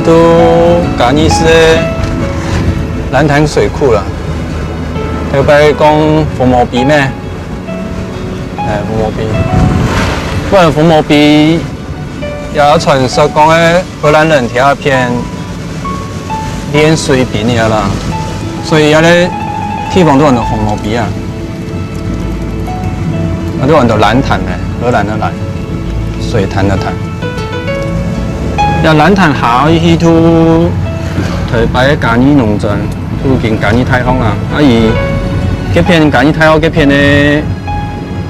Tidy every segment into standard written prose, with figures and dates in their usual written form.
都嘉义市的蓝潭水库啦，要摆讲红毛鼻咩？红毛鼻，不然红毛鼻也传说讲诶，荷兰人贴一片连水边的啦，所以遐咧地方都叫做红毛鼻啊，都叫做蓝潭诶，荷兰的蓝，水潭的潭。 呀，蓝潭下去拄台北的嘉义农庄，拄近嘉义太空啊。伊这片嘉义太空这片的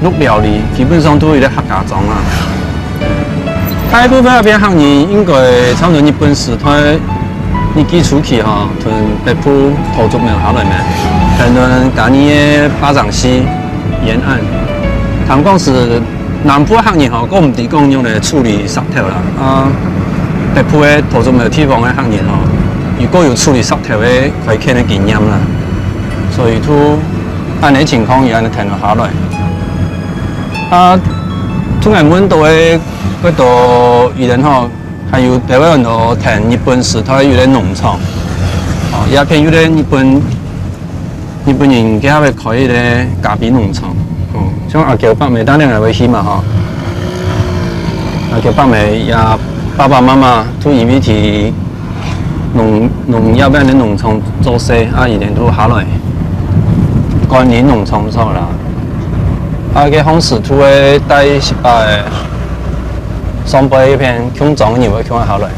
鹿苗里，基本上都有咧客家庄啊。大部分那边行业应该差不多日本时代日记初期哈，从北部土著苗下来咩，可能嘉义的巴掌溪沿岸，谈讲是南部行业吼，我唔提供用来处理石头啦啊。 北部的土著苗地方的行业吼，如果有处理石头的开垦的经验啦，所以都按个情况也安尼停落下来。啊，突然阮岛的嗰度渔人吼，还有台湾很多停日本时代有咧农场，哦，也偏有咧日本人家要开咧咖啡农场，哦，像阿桥北美当然也会去嘛吼，阿桥北美也。 爸爸妈妈都因为去农业边的农场做事，啊，伊哋都下来管理农场所啦。啊，个红石土的带18个双倍一片空种，你会看下来。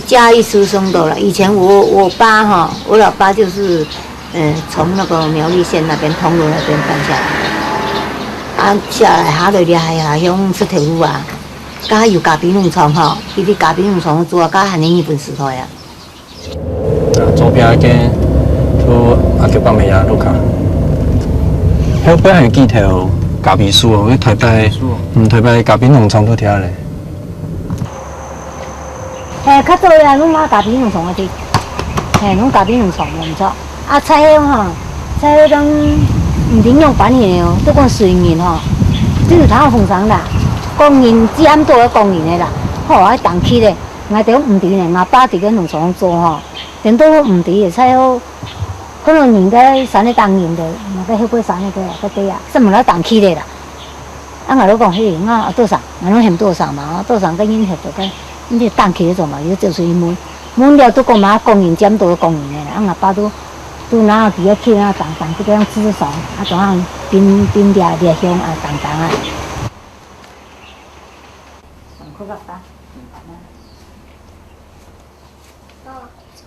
嘉义出生的了。以前我爸哈，我老爸就是，从那个苗栗县那边通路那边搬下来，啊下来下来下乡出头路啊，甲有咖啡农场哈，伊啲咖啡农场做啊，甲汉日本时代啊。左边间都阿叫北美亚路卡，后边还有几条咖啡树哦，台北咖啡农场都听咧。较早呀，拢买咖啡两床的，拢咖啡两床的，唔错。啊，菜香吼，菜香当唔顶用板的哦，都讲水银吼，就是头风霜啦，供应只暗多个供应的啦。好，啊，动起咧，我哋唔伫咧，我爸伫个两床做吼，等到唔伫嘅菜好，可能人家山咧当人的，我喺迄山那个个地啊，什么都动起咧啦。啊，我老讲嘿，我多少，我拢嫌多少嘛，多少跟因合作个，因就当起咧做嘛，就做出去燜，燜了都讲嘛供应减多个供应的啦，啊，我爸都拿伫个去那当这个样煮爽，啊，就样冰烈香啊，当啊。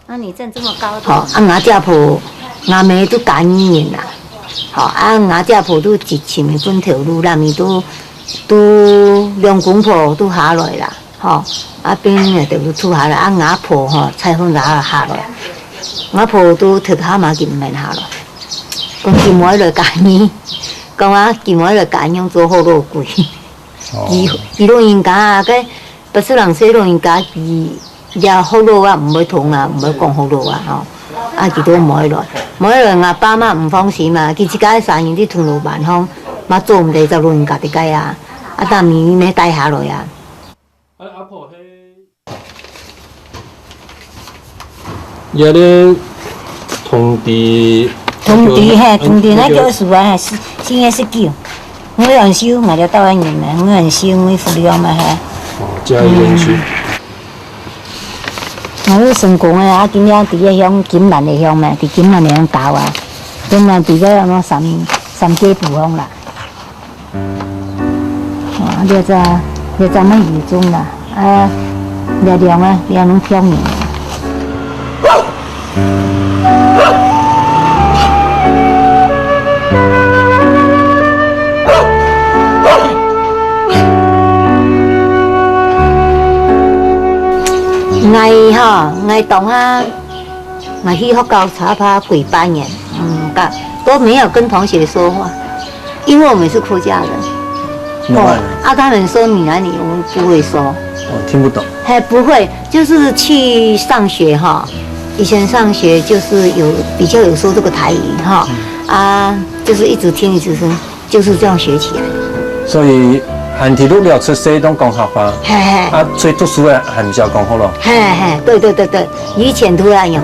啊，你挣这么高，好，啊，我家婆，我妹都干年啦。好啊，我家婆都一千的本条路，那面都两公婆都下来啦，吼，啊边呢就出下来，啊我婆吼采风下来，我婆都特下嘛见唔免下来，讲今晚来干年，讲啊今晚来干用做好多贵，伊老人家啊，个不是人说老人家伊了好多啊，唔会痛啊，唔会讲好多啊，吼。啊，佢都買來，我爸媽唔放心嘛，佢自家生意啲同老闆講，嘛做唔嚟就老人家啲雞啊，啊但咪咩帶下來啊。阿婆有啲通地那叫什麼？先係識叫，我人燒，我就到人嘛，我人燒我輔料嘛係。哦，加鹽去。我成功的啊！今日伫个鄉金蘭的鄉嘛，伫金蘭的鄉搞啊，金蘭伫個咁三街埔鄉啦。啊，你就乜雨中啦，啊，熱涼啊，熱能飄面。我懂啊，我去学校查他鬼8年，都没有跟同学说话，因为我们是客家人。啊，他们说闽南语，我们不会说。哦，听不懂。不会，就是去上学哈。以前上学就是比较有说这个台语哈，啊，就是一直听，就是这样学起来。所以。汉体路了出世都讲客话，啊，所以读书的还唔少讲好咯。对，以前都那样。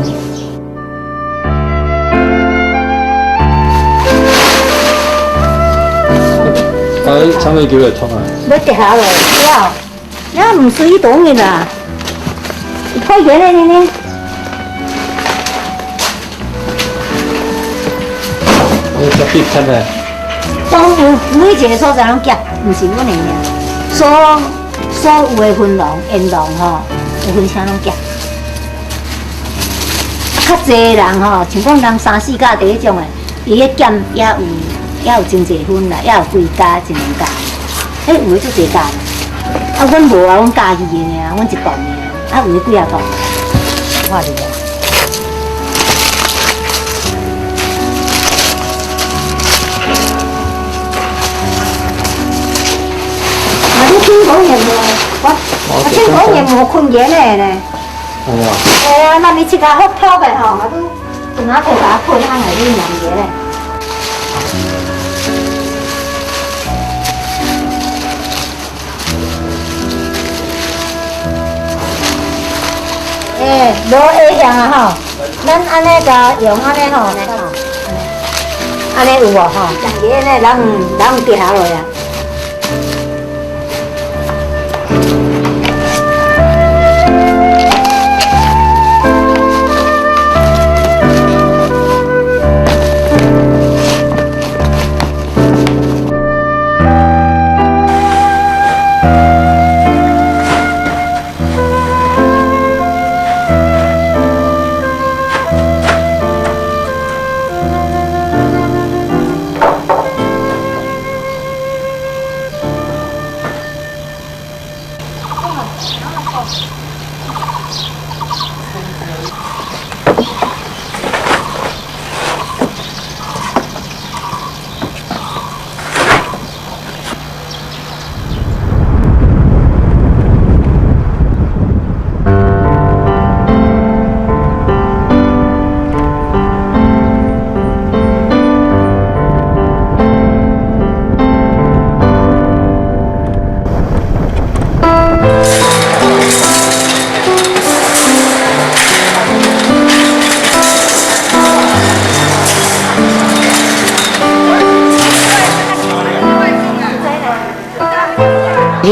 长尾叫来痛啊！要跌下来，你唔水冻嘅啦，開嘢咧呢？你特別睇咩？當每一個所在攏夾。唔是阮的爾，所有的分廊、沿廊吼，有分啥拢夾。較濟人吼，像講人3、4家第一種的，伊迄減也有真濟分啦，也有幾家、一兩家，迄有的足濟家。啊，阮無啊，阮家己的爾，阮一棟的，啊有的幾啊棟，我哋個。聽講嘢冇，我聽講嘢冇困嘢咧咧。係啊。係啊，那你切下好泡嘅吼，我都拿個把破攤嚟啲飲嘢咧。無一樣啊吼，咱安尼個用安尼吼，安尼有無吼？飲嘢咧，人跌下來啊。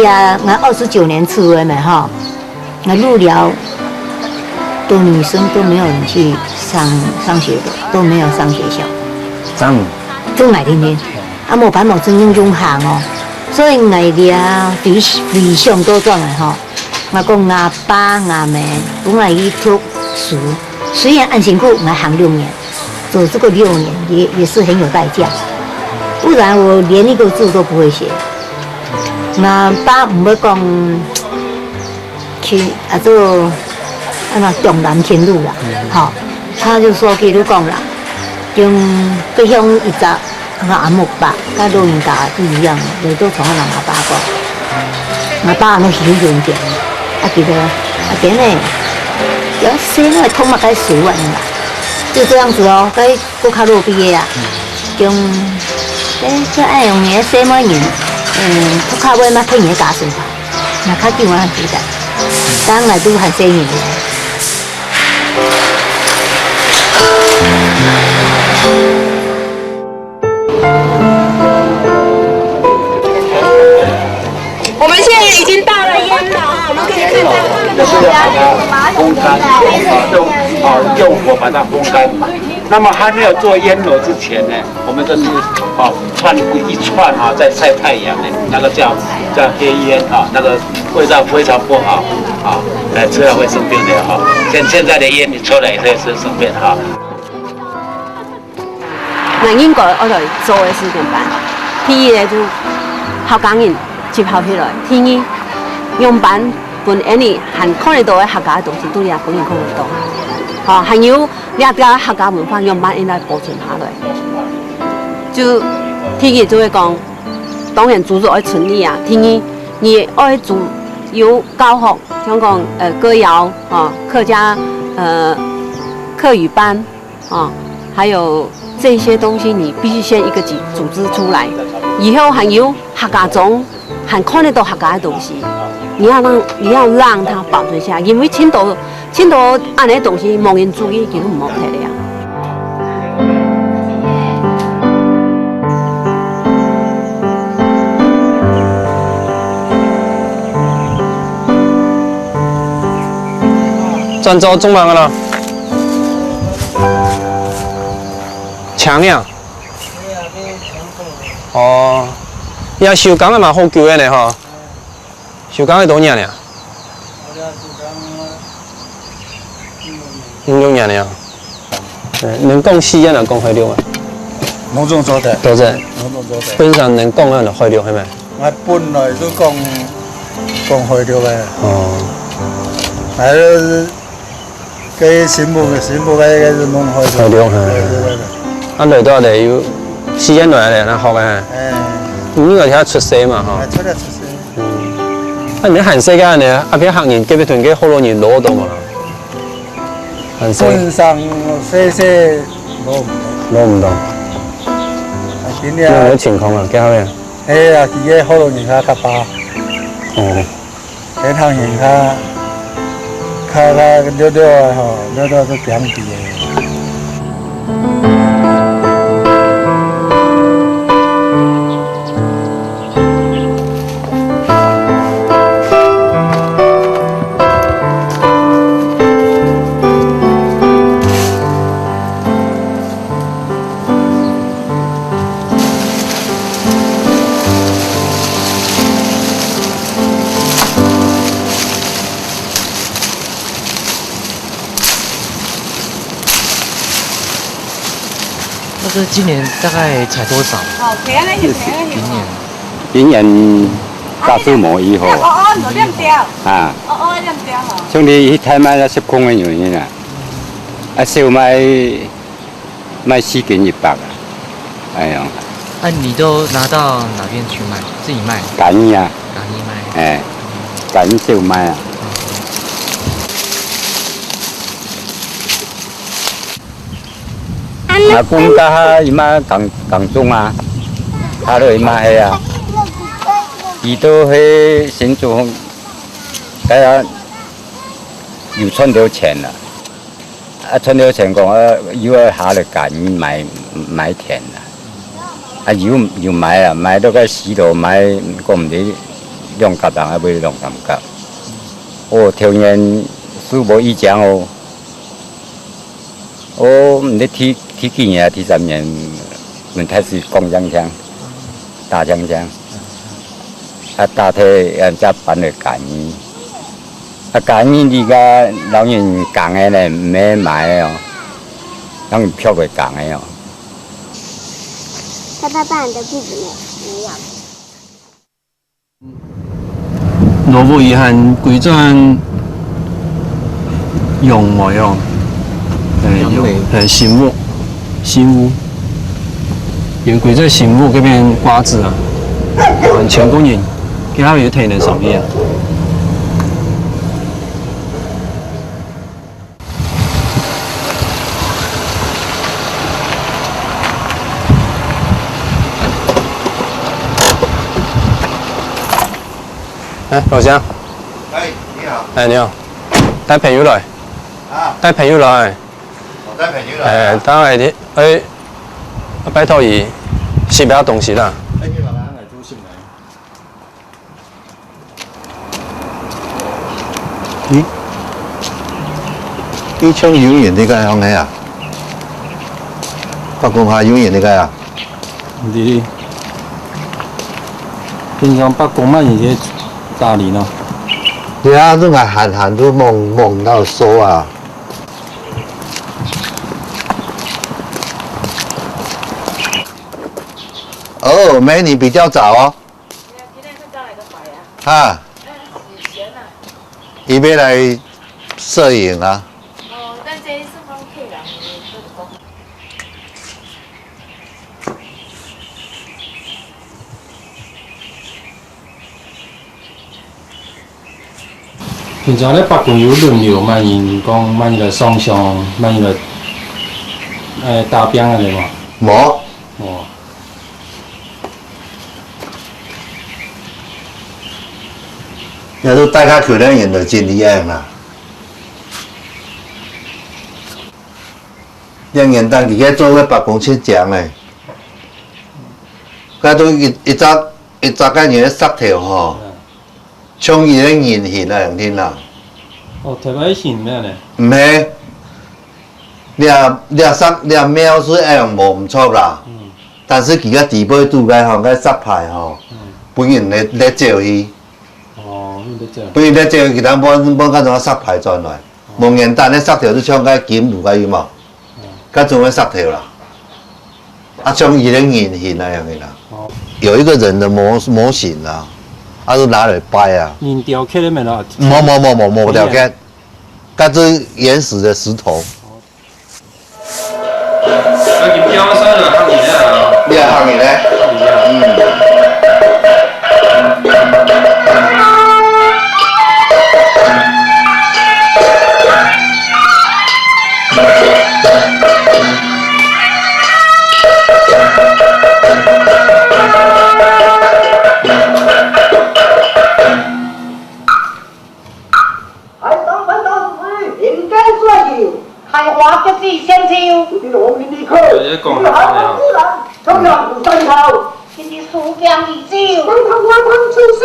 呀，我29年吃完嘛哈，那入寮的女生都没有人去上学的，都没有上学校。真真来天天，啊无办无真种行哦，所以我俩理想多种的吼。我讲阿爸阿妹本来去读书，虽然按辛苦，我行6年，走这个6年也是很有代价，不然我连一个字都不会写。我爸唔要讲去做重男轻女啦，好，他就说给你讲啦。用各乡一只阿木爸，甲老人家不一样，你都从阿爸讲，阿爸那是有点，记得点呢，要生那通嘛该熟完啦，就这样子哦，该过卡路毕业啊，用这爱用嘢生么年，过卡尾嘛配嘢加水吧，那较叫我记得，当来都还生年。我们现在已经到了烟了啊，我们可以看到就是把它风干，用火把它风干。那么还没有做烟炉之前呢，我们就是串一串在晒太阳呢，那个叫黑烟那个味道非常不好吃了会生病的现在的烟你抽了也会生病那英国我哋做嘅事情辦，天咧就學工人接合起來，天意用板本安尼還看得到嘅客家嘅東西，都你本人看得到。還有兩啲客家文化用板應該保存下來。就天意就會講，當然祖族愛存立啊，天意你愛祖有教學，像講歌謠客家客語班還有。這些東西你必須先一個組織出來，以後還有客家種，還看得到客家的東西，你要讓它保存下來，因為青島按啲東西冇人注意，其實唔好睇的呀。漳州種完啦。牆呀，伊收工的嘛好救的呢吼，收工的多年呢，5、6年了。能讲4年就讲会了嘛？農種做的，多啫。農種做的。本身能講嘅就會了係咪？我本來都講會了嘅。係咯，佢全部嘅弄會了。會了係。啊，來到嚟要4年來嚟，那學嘅。呢個睇出世嘛嗬。出世。啊，你行世界呢？啊，邊行人幾邊團幾好多年攞到嘛？行世。本上些攞唔到。點樣？咩情況啊？幾好嘅？啊，自己好多年較巴。幾行人較溜啊嗬，溜都兩啲嘅。这今年大概采多少？今年80亩以後。啊。兄弟，一台賣咗10公斤原因啊，燒賣4斤100啊，哎呀。那你都拿到哪邊去賣？自己賣？簡易啊。簡易賣。簡易燒賣啊。啊，本家伊媽港中啊，他都伊媽係啊，伊都係新竹，睇下又賺到錢啦，賺到錢講又下嚟揀買田啦，又買到個市度買過唔知两角人还买两三角。哦，条件输无以前哦。我唔知第几年、第3年，轮胎是工枪枪、大枪枪，啊，大体人家办了干衣，啊，干衣你个老人讲的呢，唔免买哦，老人票袂讲的哦。他爸你的壁纸没有。罗布遗憾规转用冇用？新屋，因规转新屋嗰边瓜子啊，全工人，其他嘢睇呢上面啊。哎，老乡。哎，你好。哎，你好。带朋友来。啊。带朋友来。我带朋友来。等下你拜托伊食下东西啦。哎，你老板来做新闻。你唱游园你个向起啊？北公下游园你个啊？你平常北公嘛有些大理呢。对啊，这个喊都梦到收啊。哦，美女比较早哦。今天是早来的快啊。啊。伊要来摄影啊。哦，但这是帮客人做的工。平常咧北公有轮流，万一讲万一来上香，万一来打饼安尼嘛？无。哦。也都带较可能人就真厉害啦。两元当伫个做个北公七奖诶，佮都一早甲人杀条吼，冲伊咧人形啊，用天啦。哦，特别形咩呢？唔系，掠喵水爱用无唔错啦。但是佢个地尾拄个吼，个杀牌吼，本人咧照伊。不然咧，即个其他冇干种杀牌转来，蒙元旦咧杀条都唱个金如个羽毛，甲种个杀条啦，啊像伊咧人形那样的啦，有一个人的模型啦，啊都拿来摆啊。人雕刻咧咪啦？冇雕刻，甲这原始的石头。啊，金雕山就行年啊。你系行年咧？冲上不上头，今日苏江已酒，上头我碰出笑。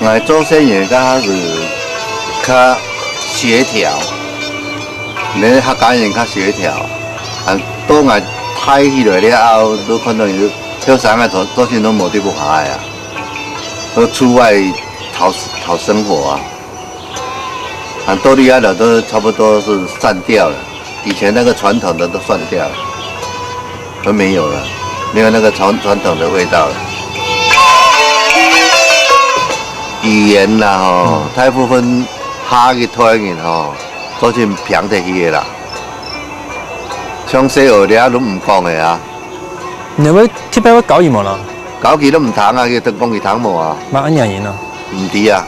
来做生意，甲是较协调，你客家人较协调，啊，当下太起来了后，都可能有跳伞个做阵拢无得不下啊，都出外讨生活啊，啊，到底下了都差不多是散掉了，以前那个传统的都散掉了，都没有了，没有那个传统的味道了。语言啦吼，大部分下嘅台人吼，都是平得去的啦。像细学了都唔讲的啊。你要特别要搞伊无啦？搞佢都唔通啊，佢都讲佢通无啊。嘛安样人啊？唔知啊。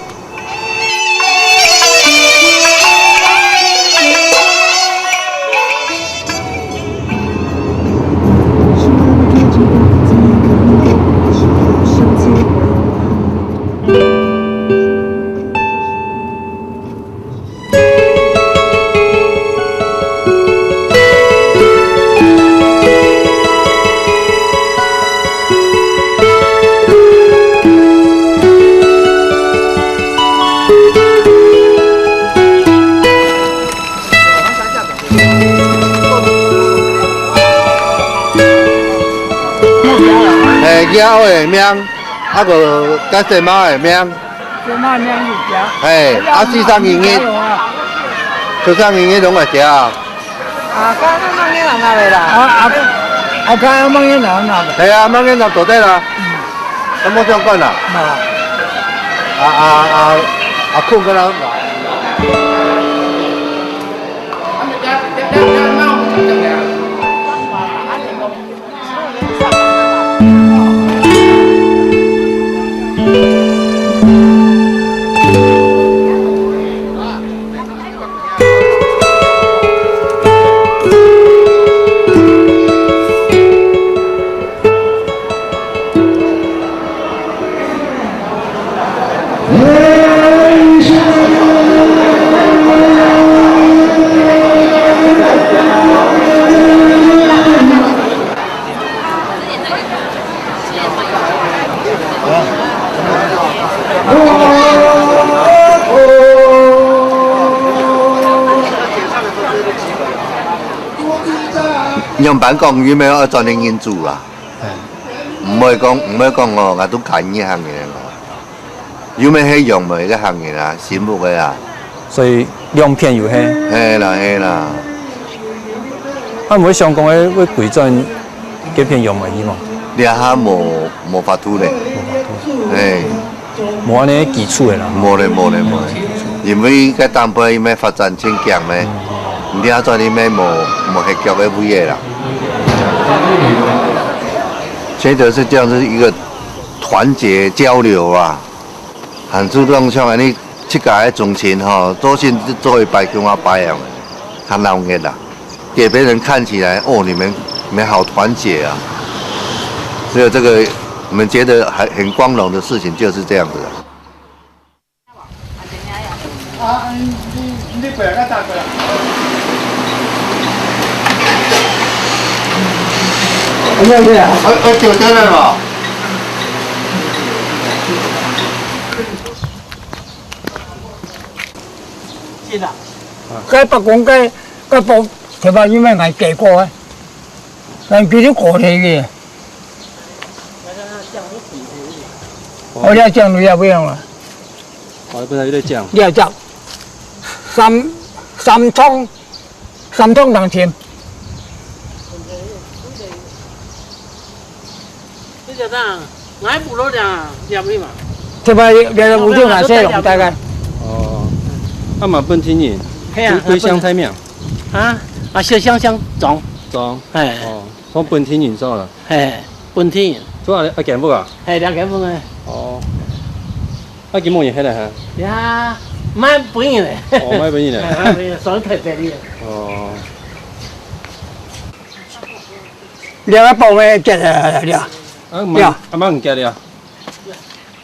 鸟的命，啊个甲蛇猫的命。这那命是食。嘿，啊四三零一，四三零一拢会食啊。啊，刚刚梦见人那来啦。啊，刚刚梦见人那。系啊，梦见人到底啦。有冇相关啦？困个人。用板讲有没有专业因素啦？唔会讲哦，我都揀呢行嘅啦。有咩係用咪嘅行嘅啦，醒目嘅啦。所以亮片有嘿。係啦。啊，唔會上講嘅會貴陣幾片用咪依嘛？你下冇法度咧。誒，冇安尼基礎嘅啦。冇咧。因為個當輩咩發展真強咧，你下再你咩冇合腳嘅位嘅啦。现在是这样子一个团结交流啊，很注重像安尼这个的钟情哈，都是作为白宫啊白样，很闹热啦，给别人看起来哦，你们好团结啊，所以这个我们觉得很光荣的事情就是这样子的。你过来，大过来。对啊，就这了嘛。是啦。cái bác cũng cái bộ thì bao nhiêu mấy ngày kể qua ấy, làm cái thứ cổ thế kìa. Ở đây chẳng được bây giờ mà. Ở bên đây chẳng. Dạ chẳng. Sam thông đằng tiền. Bây giờ ta ngái bù lô nhà đẹp đi mà. Thì bây giờ bù tiêu ngài xe lỏng tay cái. À mà bên thiên nhiên. Cây香太面。小香種。係。我半天元咗啦。係半天元。做阿健福啊？係兩健福嘅。阿健福嘢喺度嚇？呀，買本嘢嚟。買本嘢嚟。係上台俾你。兩個包咩結啊？兩。阿媽唔記得啊？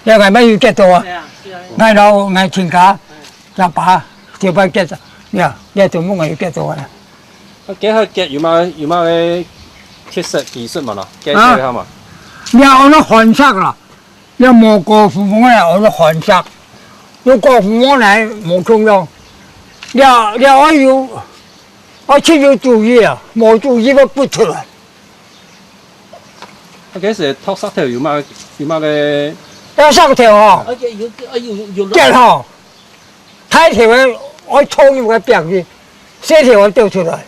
兩個咩要結到啊？嗌到嗌全家就把條把結咗，你做乜嘢要結到啊？結下結有冇嘅切實技術嘛啦？結下嘛？你我那韓式啦，你冇過父母咧，我那韓式，要過父母嚟冇重要。你我需要注意啊，冇注意我不出來。幾時托沙條有冇嘅？要沙條哦，結吼，太條嘅我衝入個壁去，細條我掉出來，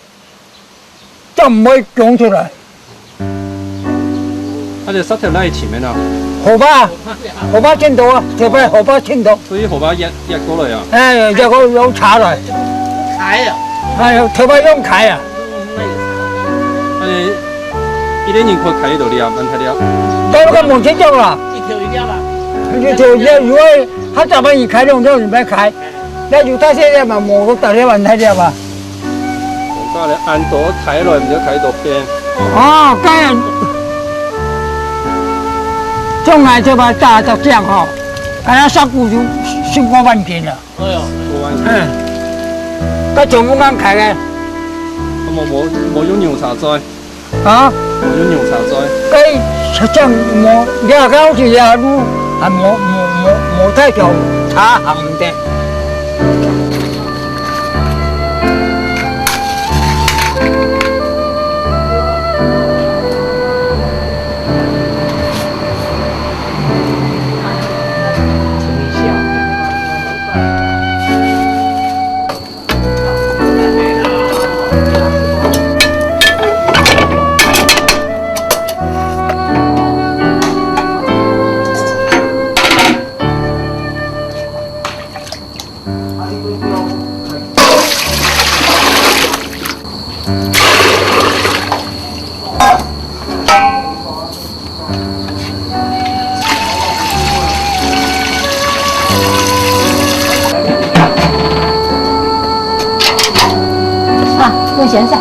就唔可以講出來。啊！隻沙條拉喺前面啊！河巴青島啊，條邊河巴青島。所以河巴一過嚟啊！有個有茶來。柴啊！係條邊用柴啊！一年可開到了，問題了。到個門前咗啦。一條啦。一條如果他怎麼一開用就沒開，那就他現在嘛冇個大啲問題了吧？我講你按到開來唔知開到邊。哦，咁將來就把大就這樣吼，咁樣殺股就10多萬件啦。哎呦，10萬件。佢全部啱開嘅。冇用牛茶栽。啊？冇用牛茶栽。佢真冇，你話佢好似有路係冇太條茶行嘅。先生。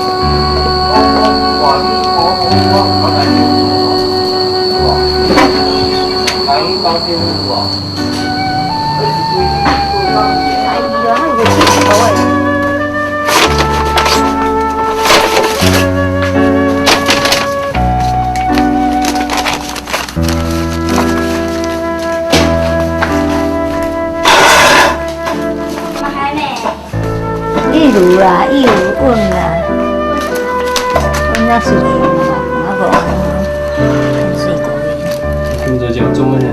一路啦，一路稳啦，稳那水那个水果的。听着讲中文呢。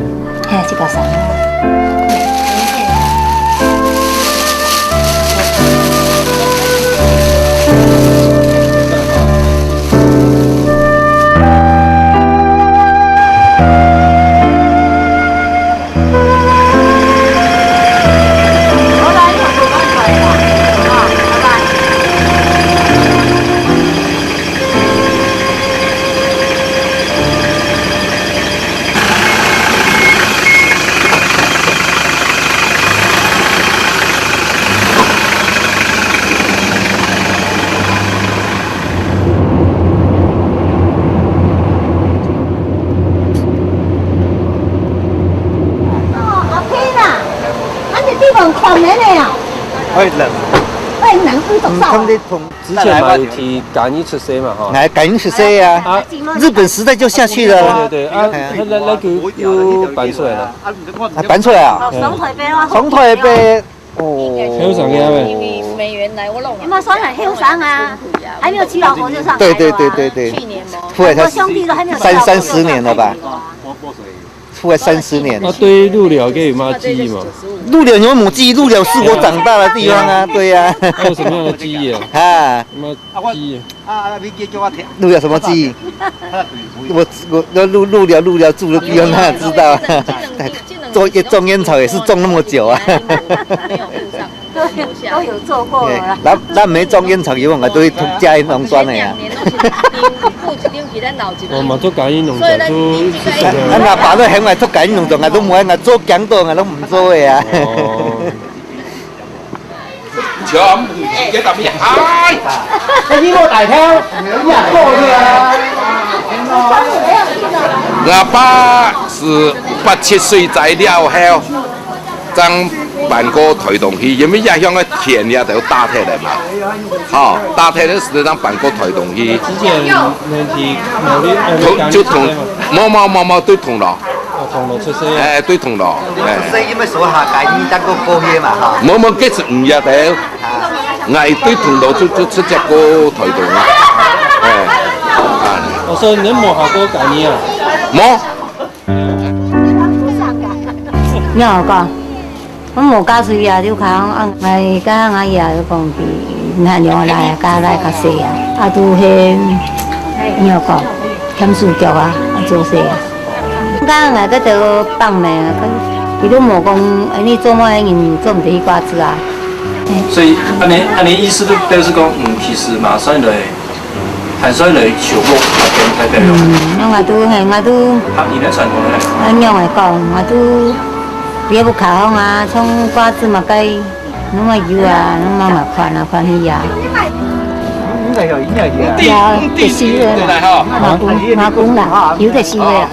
嘿，这个啥？会冷，会冷会冻到。之前嘛有提感应出生嘛哈。哎，感应出生呀！日本时代就下去了。对对啊，那个又搬出来了。搬出来啊？双台北哦。香港的。美元来我弄。有没有双海香港啊？还没有娶老婆就上台。对对对对对。去年吗？出来才兄弟都还没有30年了吧？出来30年。那对鹿寮给有嘛记忆嘛？鹿寮有母鸡，鹿寮是我长大的地方啊，对呀。还有什么样的记忆啊？啊，什么记忆？鹿寮什么记忆？我鹿寮住的地方，哪知道啊？种烟草也是种那么久啊。都有做过了。咱没种烟草以后，我都会加农庄的呀。我嘛做感应农场，做。阿爸都向我做感应农场，我都冇我做强盗，我都唔做的啊。全部几特别嗨！你我大挑，你也过去啊。我爸是8、7岁在了后，将办过推动器，因为也向个田也就打铁来嘛，好，打铁的时候让办过推动器。之前问题就同冇对同了。同了出生。哎，对同了。所以因为手下改你当个过去嘛哈。冇，这是唔要得，我对同了就直接过推动啊。哎。我说你冇学过感应啊？冇。你有讲？我无教书啊，就讲我甲我爷就讲比咱娘来教来较细啊，啊都迄你有讲签书局啊，做细啊。甲我个都放呢，伊都无讲，你做么人做唔得瓜子啊？所以安尼意思都表示讲，其实马上来，还算来小木那边台北了。我都学伊来传统嘞。我娘会讲，我都。别不卡风啊，从瓜子嘛该，那么油啊，那么宽啊，宽去呀。呀，得收啦，马公啦，油得收啦。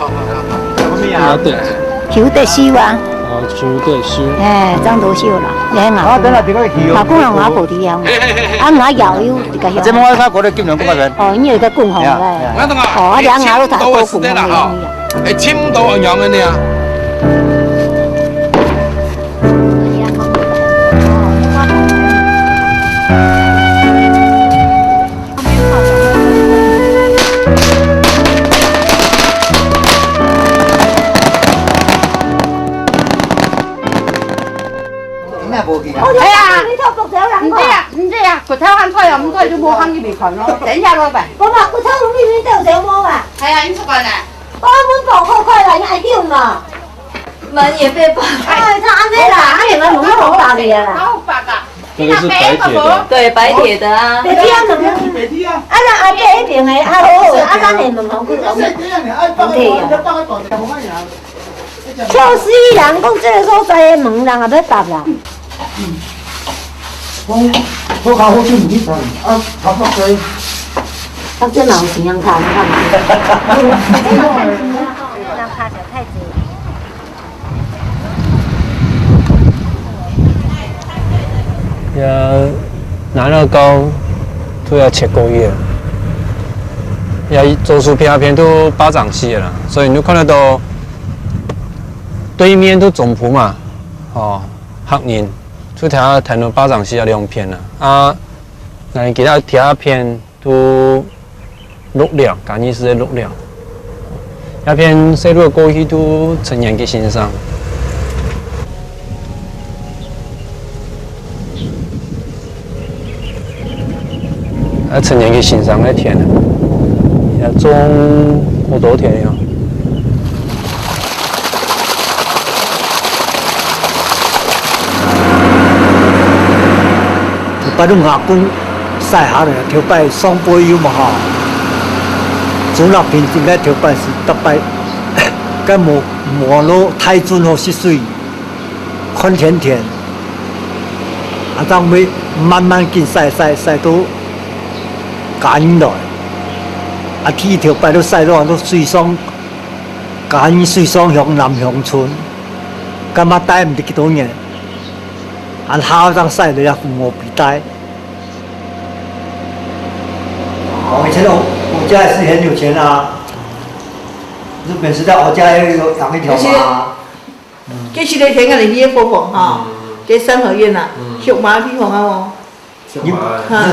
油得收啊。哦，油得收。哎，长都收啦，你看马公人我不一样，啊我摇油这个摇。这么我看过来金龙公园。哦，你有个滚红嘞。哦，两牙都打过滚红的。哎，青岛一样的呢。哎呀，唔知啊，佢睇翻推又唔推，都冇肯呢邊群咯，整下咯呗。我話佢偷到呢邊都有摸啊。係啊，已經出嚟啦。把門放開開啦，你還丟嘛？門也被綁。哎，他安排啦，那兩個門都好大嘅啦。好白㗎。那个是白铁的。对，白铁的啊。白鐵啊，怎麼？啊，那阿姐那邊嘅啊好，啊咱嘅門口佢講就是伊人講這個所在嘅門人也要搭啦。我讲我去米粉啊，差不多。他这老形象看，看不见。也拿乐高都要切过月，也做出片片都巴掌细的啦，所以你看得到对面都总铺嘛，哦，黑人就睇睇到巴掌细的两片啦，啊，那其他其他片都录了，简直是录了，那片细路过去都呈现给欣赏。呈现给欣赏的田，也种好多田呀。把侬下工晒下来，条摆双倍油嘛哈。主那边应该条摆是特摆，跟磨路太准和湿水，看甜甜，啊，当尾慢慢紧晒到。干落，啊！天条摆都晒到都水爽，干水爽向南乡村，干嘛待唔得几多年？啊，下当晒了也父母必待。以前我家也是很有钱啊，日本时代我家也有养一条马。这是个田个里面婆婆哈，这三合院呐，属马地方啊哦。日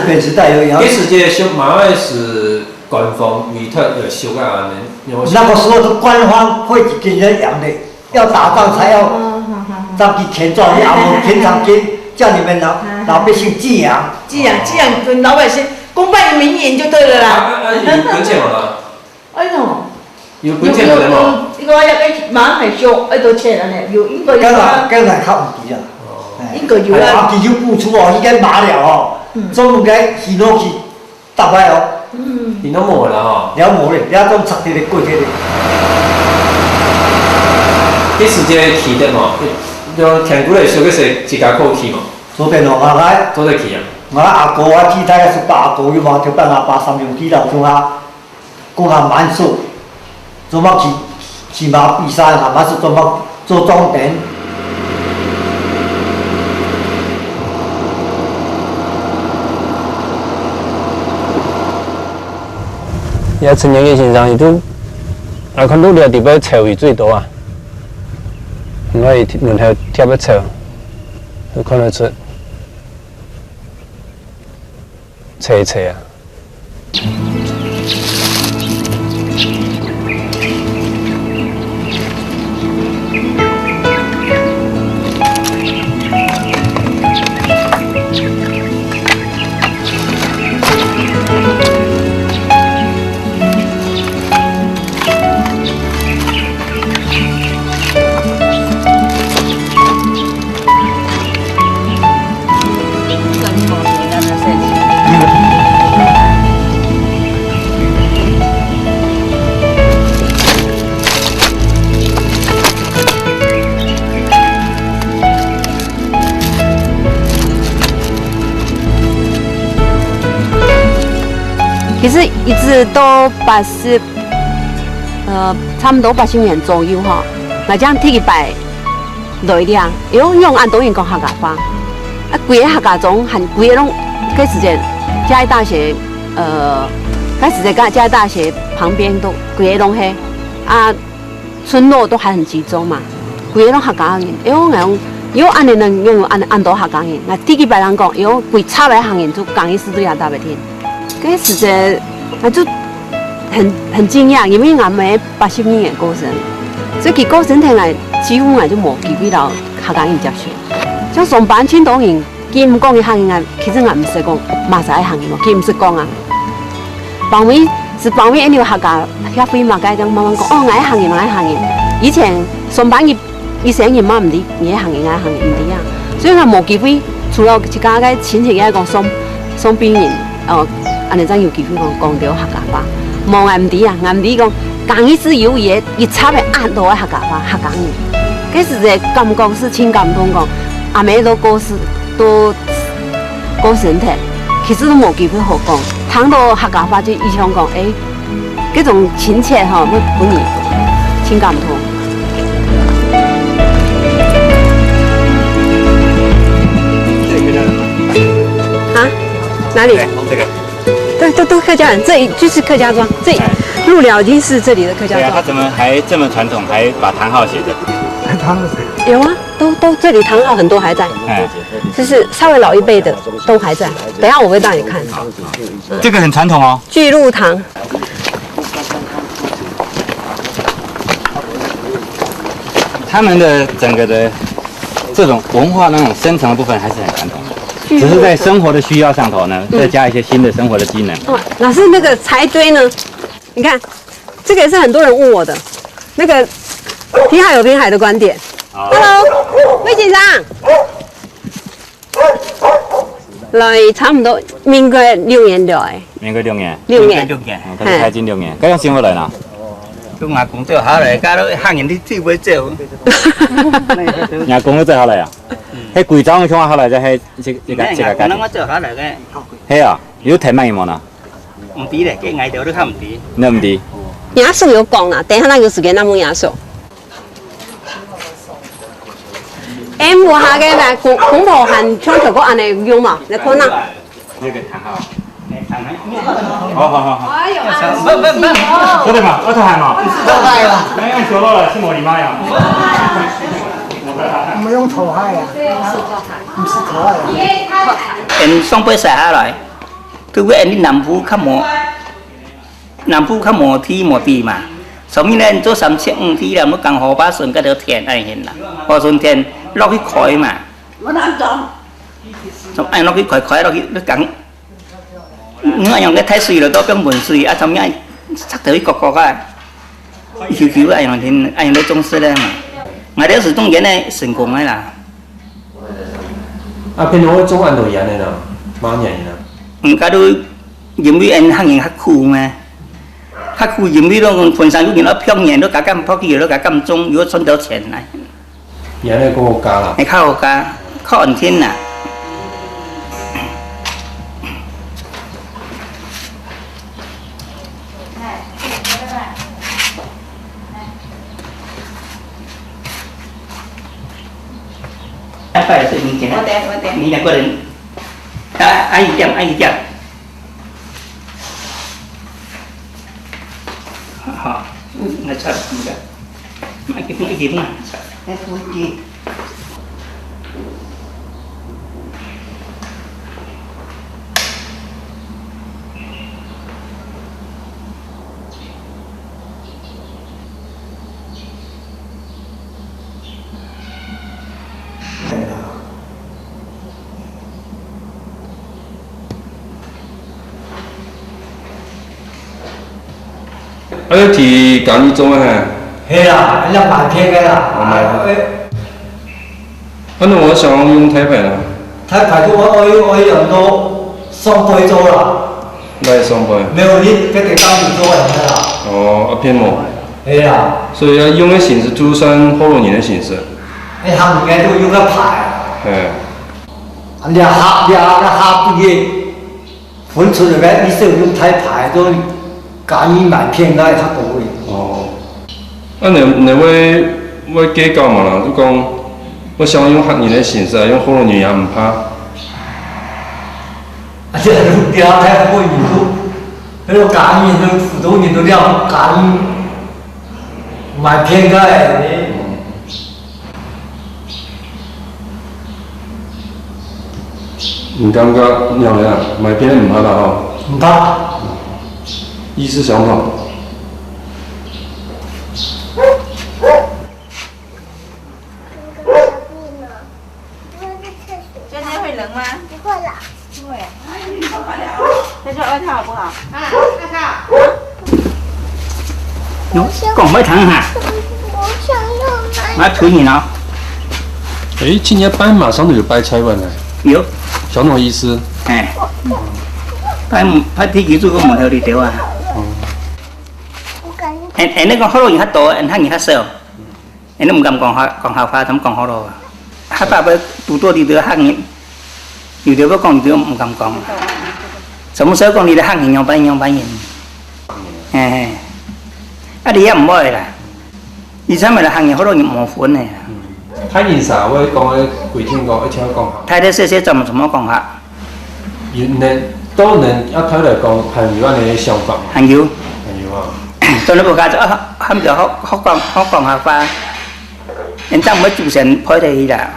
本时代有养。其实这属马的是官方委托要属啊，那个时候是官方会给人养的，要打仗才要上去钱赚，然后平常给叫你们老百姓寄养。寄养老百姓公办民营就对了啦。有本钱嘛？哎喏。有本钱的嘛？呢個一馬係數喺度切啦，要應該要啊。跟來靠唔住啊！應該要啊。啊，佢要付出哦，依家馬了哦，總唔該去攞去搭擺哦。你都冇啦吼。了冇咧，了都拆啲嚟過啲咧。啲時間去得嘛？就田古嚟小嘅時自家過去嘛。昨天哦，昨天去啊。我阿哥我記得係阿哥要嘛，條班阿爸三樣幾樓仲下，講下滿數，做乜騎馬比賽，下滿是做乜做裝點。也呈现嘅现象，亦都来看到了地边潮位最多啊，唔可以轮后贴一潮，都看得出斜斜啊。其实一直都差不多80年左右哈。那这样第一摆来了，用按导演讲客家话，啊，规个客家中含规个拢，嗰时间嘉义大学嗰时间嘉义大学旁边都规个拢係啊，村落都还很集中嘛，规个拢客家人，有按你能用按到客家人，那第一摆人讲，规差的行业就讲意思都要大白天。嗰時陣，我就很驚訝，因為我們80年嘅過程，所以佢過程聽嚟幾乎我就冇機會到客家人接觸。像上班青島人，佢唔講嘅行業，其實我唔識講馬仔嘅行業，佢唔識講啊。旁邊一條客家協會嘛，佢就慢慢講，哦，我嘅行業。以前上班以前人嘛唔知我嘅行業唔知啊，所以我冇機會，除了自家嘅親戚嘅講雙邊人，安尼真有機會講到客家話，無我唔知啊，我唔知講講意思有嘢，一插嘅按到嘅客家話，客家人，嗰時嘅感覺是真感動講，阿妹都過世都高身体，其实都无机会好讲。倘到客家话就伊想讲，这种亲切哈，要本你情感不同。啊？哪里？这个。对，都客家人，这里就是客家庄，这入寮已经是这里的客家庄。对啊，他怎么还这么传统，还把堂号写着？堂号谁？有啊，都这里堂号很多还在，就是稍微老一辈的都还在。等一下我会带你看。这个很传统哦。巨鹿堂。他们的整个的这种文化那种深层的部分还是很传统的。只是在生活的需要上头呢，再加一些新的生活的机能。哦，老师那个柴堆呢？你看，这个也是很多人问我的。那个滨海有滨海的观点。Hello， 魏警长。来差唔多民國6年了誒。民國6年。6年。佢係開戰6年，咁樣先會來啦。佢阿公做下來，加到行人啲鐵會走。阿公都做下來啊？迄貴州嘅廠下來就係這個。我做下來嘅。係啊，你都睇乜嘢冇啦？唔知咧，嘅藝條都看唔知。你唔知？亞叔有講啦，等下那有時間咱問亞叔。我下嘅啦，公婆行窗頭嗰安尼用嘛，你看呐。呢個談下。好。嗰啲嘛，我睇下嘛。你用小佬嚟，是冇禮貌呀。唔係用頭海啊，唔是頭海啊。人雙杯晒下來，佢會人啲南部較無天無地嘛。所以咧，做3,500天啦，要講河巴順嗰條田愛現啦，河順田落去開嘛。我難講。從愛落去開落去，你講，你愛用嘅太水了，都變滿水，啊，從咩插到去角角啊，球愛用天愛用嚟種樹咧嘛。我哋是種嘢咧成功嘅啦。啊，偏我種按度人嘅啦，馬年啦。唔家都因為人行人較苦咩？較苦因為都本身都見到漂年都加咁拋棄都加咁種，如果賺到錢嚟。人咧嗰個價啦。係靠個價，靠人天啦。phải sự mình chỉ mình là có đến ai chậm họ là sao mà cái gì mà cái gì thì cả như trong này. Hay là anh làm bài kia cái là. anh我想用台牌啦。台牌我用到雙倍做啦。來雙倍。沒有你這個當你做人的啦。哦，啊偏冇。係啊。所以要用嘅形式就算後年嘅形式。你行嘅都用個牌。係。你下畢業，分出嚟嘅，你就用台牌都。假如買片嘅較多嘅。哦，啊你會計較嘛啦？就講我想用客人嘅形式，用後年也唔怕。啊，即係你睇下嗰個人都，嗰個假如都輔導人都了，假如買片嘅你。唔感覺兩樣買片唔怕啦嗬？唔怕。意思相同。今天会冷吗？不会啦。不会。这件外套好不好？啊，外套。講咩糖哈？我想要買。我推你咯。誒，今年班馬上就有擺彩文了。有。相同意思。哎。拍天氣做個門口裡掉啊。anh nó còn khó rồi hết tổ anh hát gì hát sờ anh nó không cầm còn học pha thấm còn khó rồi hát pha với tụ tôi đi từ hát gì 有条要讲，有条唔敢讲。什么时候讲你来喊人用班人？嘿，啊你也唔爱啦，以前咪来喊人好多人麻烦呢。太现实，我讲嘅规天讲，一听讲下。太太细细怎么讲下？原来都能一睇嚟講朋友你嘅想法。朋友啊。到你部家就喊就好講下話，人家唔會做成派地啦。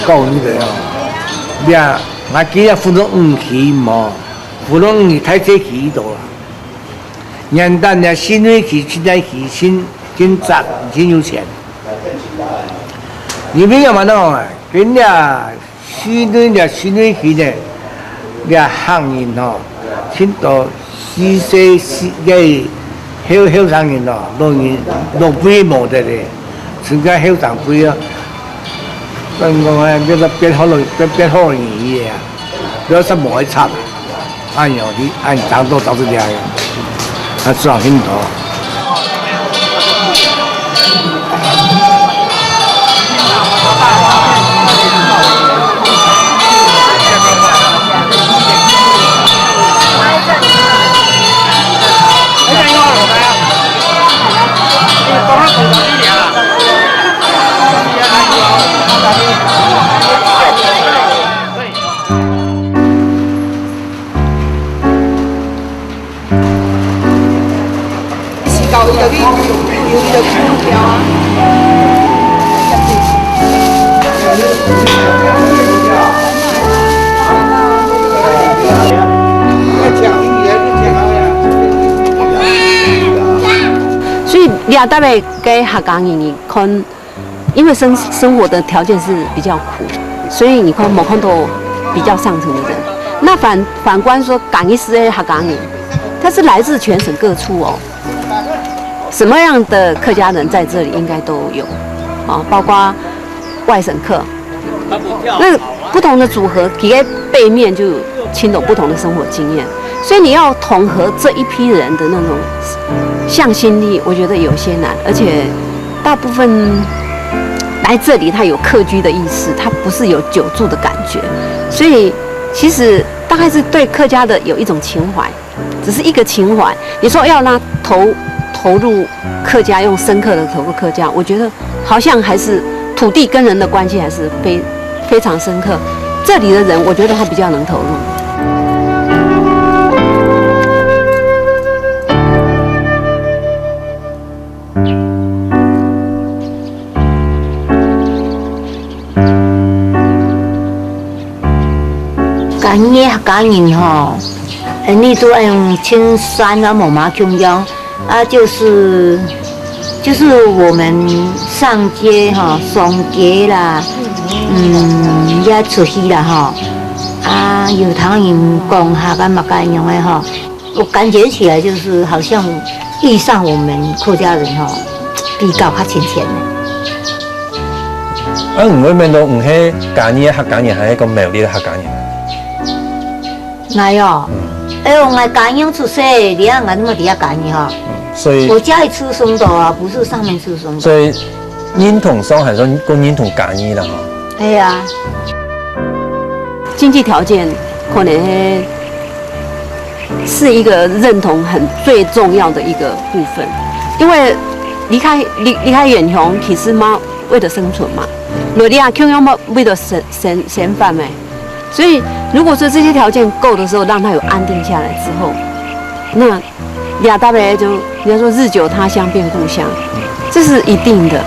讲你个哦，呀，我记得付了5期嘛，付了5期太济期多啦。元旦呢，新锐期、现在期、新涨、新有钱。你们要嘛喏，人家新锐期呢，呀行人哦，听到40个后生人哦，落杯冇得嘞，人家后生杯啊。跟我呢，变好容易啊！有什么会差？按样的，按长多长是这样，他赚很多。所以俩大概给客家人看，因为生活的条件是比较苦，所以你看没看到比较上层的人。那反观说港一师的客家人，他是来自全省各处哦，什么样的客家人在这里应该都有，啊，包括外省客，那不同的组合，其实背面就倾懂不同的生活经验，所以你要统合这一批人的那种向心力，我觉得有些难，而且大部分来这里他有客居的意识，他不是有久住的感觉，所以其实大概是对客家的有一种情怀，只是一个情怀。你说要让投入客家，用深刻的投入客家，我觉得好像还是土地跟人的关系还是非常深刻。这里的人，我觉得他比较能投入。港的客家人吼，你都爱用青山啊、毛麻琼腰啊，就是我们上街哈、送街啦，也出去啦哈，啊，有唐人讲客家客家人的哈，我感觉起来就是好像遇上我们客家人哈，比较较亲切的。我们都唔係家人客家人，係一個苗栗嘅客家人。哎呦，我家乡出世，你看我那么底下家人哈，所以我家里出生的啊，不是上面出生的。所以认同上还是讲认同家己啦吼。哎呀，经济条件可能是一个认同很最重要的一个部分，因为离开远雄，其实嘛为了生存嘛，落地啊 Q 要么为了嫌饭没，所以如果说这些条件够的时候，让他有安定下来之后，那俩大伯就人家说日久他乡变故乡，这是一定的。